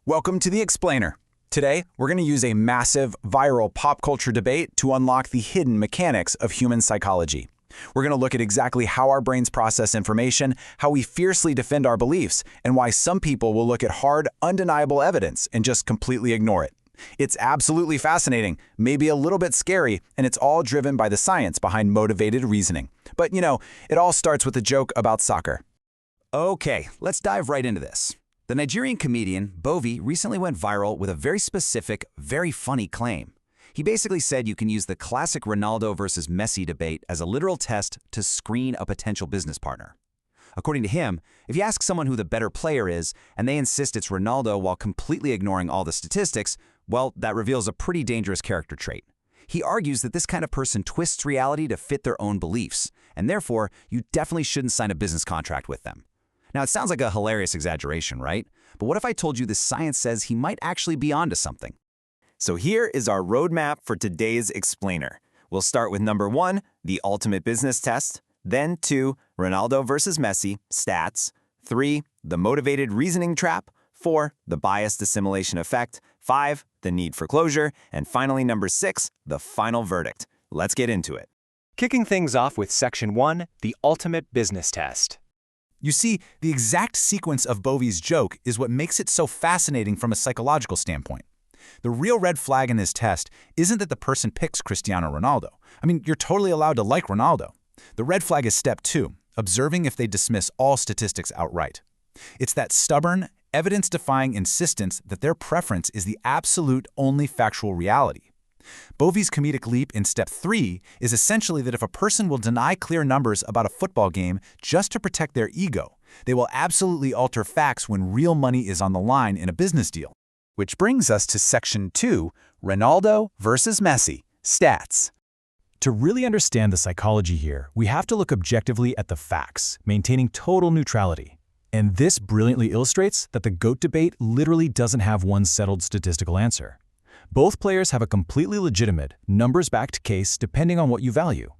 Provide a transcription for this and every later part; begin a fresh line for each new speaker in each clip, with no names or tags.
Welcome to The Explainer. Today, we're going to use a massive, viral pop culture debate to unlock the hidden mechanics of human psychology. We're going to look at exactly how our brains process information, how we fiercely defend our beliefs, and why some people will look at hard, undeniable evidence and just completely ignore it. It's absolutely fascinating, maybe a little bit scary, and it's all driven by the science behind motivated reasoning. But, it all starts with a joke about soccer.
Okay, let's dive right into this. The Nigerian comedian Bovi recently went viral with a very specific, very funny claim. He basically said you can use the classic Ronaldo versus Messi debate as a literal test to screen a potential business partner. According to him, if you ask someone who the better player is and they insist it's Ronaldo while completely ignoring all the statistics, well, that reveals a pretty dangerous character trait. He argues that this kind of person twists reality to fit their own beliefs, and therefore, you definitely shouldn't sign a business contract with them. Now, it sounds like a hilarious exaggeration, right? But what if I told you the science says he might actually be onto something?
So here is our roadmap for today's explainer. We'll start with number 1, the ultimate business test, then 2, Ronaldo versus Messi, stats, 3, the motivated reasoning trap, 4, the biased assimilation effect, 5, the need for closure, and finally number 6, the final verdict. Let's get into it.
Kicking things off with Section 1, the ultimate business test.
You see, the exact sequence of Bovi's joke is what makes it so fascinating from a psychological standpoint. The real red flag in this test isn't that the person picks Cristiano Ronaldo. I mean, you're totally allowed to like Ronaldo. The red flag is step 2, observing if they dismiss all statistics outright. It's that stubborn, evidence-defying insistence that their preference is the absolute only factual reality. Bovi's comedic leap in step 3 is essentially that if a person will deny clear numbers about a football game just to protect their ego, they will absolutely alter facts when real money is on the line in a business deal. Which brings us to Section 2, Ronaldo versus Messi, stats. To really understand the psychology here, we have to look objectively at the facts, maintaining total neutrality. And this brilliantly illustrates that the GOAT debate literally doesn't have one settled statistical answer. Both players have a completely legitimate, numbers-backed case depending on what you value.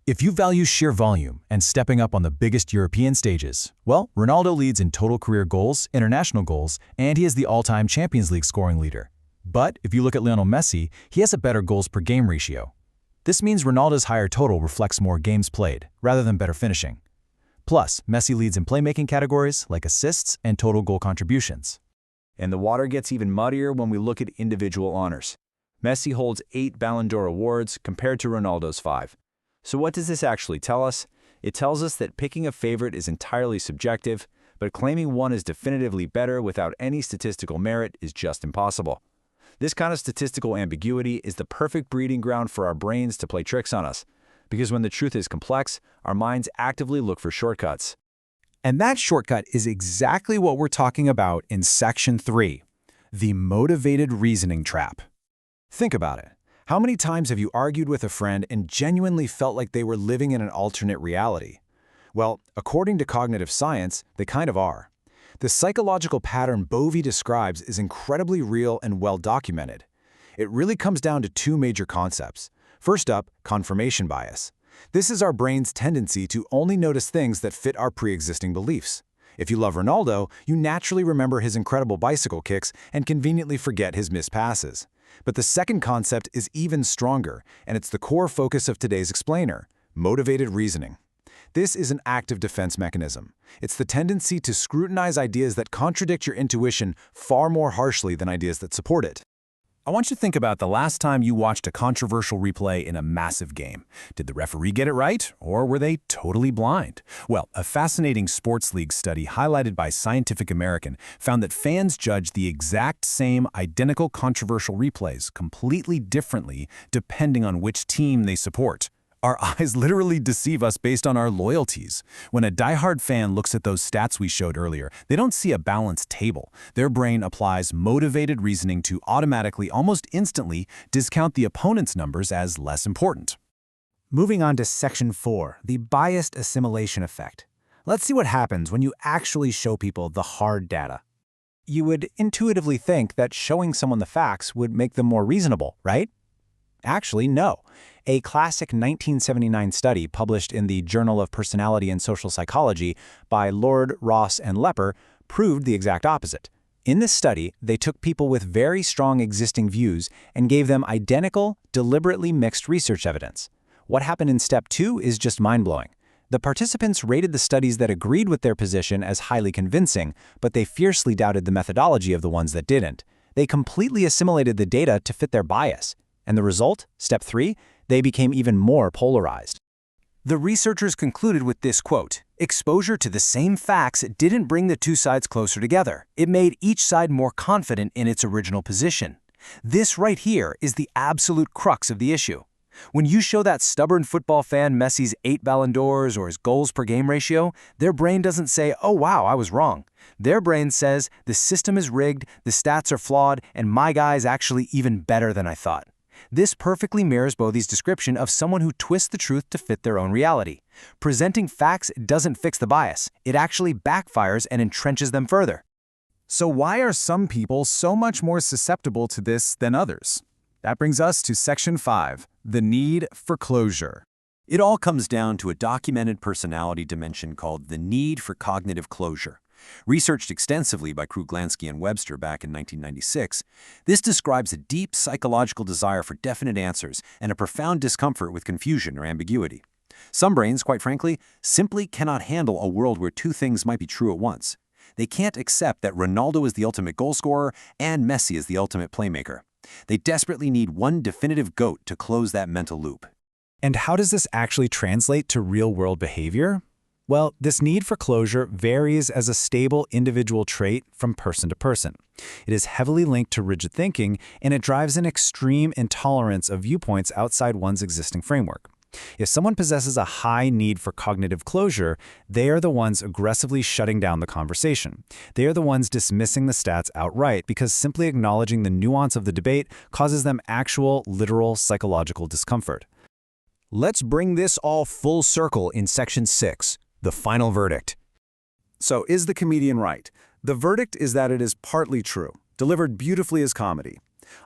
If you value sheer volume and stepping up on the biggest European stages, well, Ronaldo leads in total career goals, international goals, and he is the all-time Champions League scoring leader. But if you look at Lionel Messi, he has a better goals per game ratio. This means Ronaldo's higher total reflects more games played, rather than better finishing. Plus, Messi leads in playmaking categories like assists and total goal contributions.
And the water gets even muddier when we look at individual honors. Messi holds 8 Ballon d'Or awards compared to Ronaldo's 5. So what does this actually tell us? It tells us that picking a favorite is entirely subjective, but claiming one is definitively better without any statistical merit is just impossible. This kind of statistical ambiguity is the perfect breeding ground for our brains to play tricks on us, because when the truth is complex, our minds actively look for shortcuts.
And that shortcut is exactly what we're talking about in Section 3, the motivated reasoning trap. Think about it. How many times have you argued with a friend and genuinely felt like they were living in an alternate reality? Well, according to cognitive science, they kind of are. The psychological pattern Bovi describes is incredibly real and well documented. It really comes down to 2 major concepts. First up, confirmation bias. This is our brain's tendency to only notice things that fit our pre-existing beliefs. If you love Ronaldo, you naturally remember his incredible bicycle kicks and conveniently forget his missed passes. But the second concept is even stronger, and it's the core focus of today's explainer, motivated reasoning. This is an active defense mechanism. It's the tendency to scrutinize ideas that contradict your intuition far more harshly than ideas that support it. I want you to think about the last time you watched a controversial replay in a massive game. Did the referee get it right, or were they totally blind? Well, a fascinating sports league study highlighted by Scientific American found that fans judge the exact same identical controversial replays completely differently depending on which team they support. Our eyes literally deceive us based on our loyalties. When a diehard fan looks at those stats we showed earlier, they don't see a balanced table. Their brain applies motivated reasoning to automatically, almost instantly, discount the opponent's numbers as less important.
Moving on to Section 4, the biased assimilation effect. Let's see what happens when you actually show people the hard data. You would intuitively think that showing someone the facts would make them more reasonable, right? Actually, no. A classic 1979 study published in the Journal of Personality and Social Psychology by Lord, Ross, and Lepper proved the exact opposite. In this study, they took people with very strong existing views and gave them identical, deliberately mixed research evidence. What happened in step 2 is just mind-blowing. The participants rated the studies that agreed with their position as highly convincing, but they fiercely doubted the methodology of the ones that didn't. They completely assimilated the data to fit their bias. And the result, step 3, they became even more polarized.
The researchers concluded with this quote, "Exposure to the same facts didn't bring the two sides closer together. It made each side more confident in its original position." This right here is the absolute crux of the issue. When you show that stubborn football fan Messi's 8 Ballon d'Ors or his goals per game ratio, their brain doesn't say, "Oh wow, I was wrong." Their brain says, "The system is rigged, the stats are flawed, and my guy is actually even better than I thought." This perfectly mirrors Bovi's description of someone who twists the truth to fit their own reality. Presenting facts doesn't fix the bias. It actually backfires and entrenches them further.
So why are some people so much more susceptible to this than others? That brings us to Section 5, the need for closure.
It all comes down to a documented personality dimension called the need for cognitive closure. Researched extensively by Kruglansky and Webster back in 1996, this describes a deep psychological desire for definite answers and a profound discomfort with confusion or ambiguity. Some brains, quite frankly, simply cannot handle a world where two things might be true at once. They can't accept that Ronaldo is the ultimate goal scorer and Messi is the ultimate playmaker. They desperately need one definitive GOAT to close that mental loop.
And how does this actually translate to real-world behavior? Well, this need for closure varies as a stable individual trait from person to person. It is heavily linked to rigid thinking, and it drives an extreme intolerance of viewpoints outside one's existing framework. If someone possesses a high need for cognitive closure, they are the ones aggressively shutting down the conversation. They are the ones dismissing the stats outright because simply acknowledging the nuance of the debate causes them actual, literal psychological discomfort.
Let's bring this all full circle in Section 6, the final verdict.
So is the comedian right? The verdict is that it is partly true, delivered beautifully as comedy.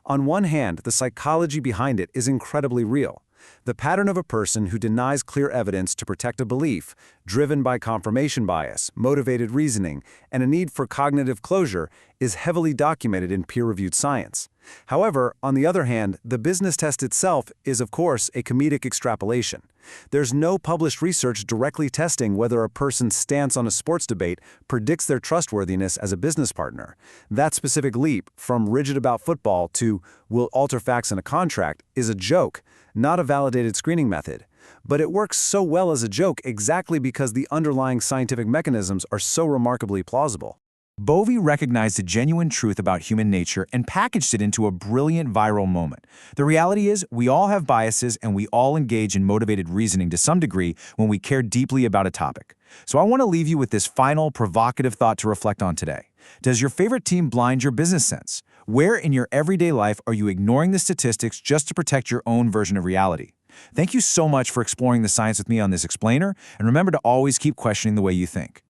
On one hand, the psychology behind it is incredibly real. The pattern of a person who denies clear evidence to protect a belief, driven by confirmation bias, motivated reasoning, and a need for cognitive closure, is heavily documented in peer-reviewed science. However, on the other hand, the business test itself is, of course, a comedic extrapolation. There's no published research directly testing whether a person's stance on a sports debate predicts their trustworthiness as a business partner. That specific leap, from rigid about football to will alter facts in a contract, is a joke, not a validated screening method. But it works so well as a joke exactly because the underlying scientific mechanisms are so remarkably plausible.
Bovi recognized a genuine truth about human nature and packaged it into a brilliant viral moment. The reality is, we all have biases and we all engage in motivated reasoning to some degree when we care deeply about a topic. So I want to leave you with this final provocative thought to reflect on today. Does your favorite team blind your business sense? Where in your everyday life are you ignoring the statistics just to protect your own version of reality? Thank you so much for exploring the science with me on this explainer, and remember to always keep questioning the way you think.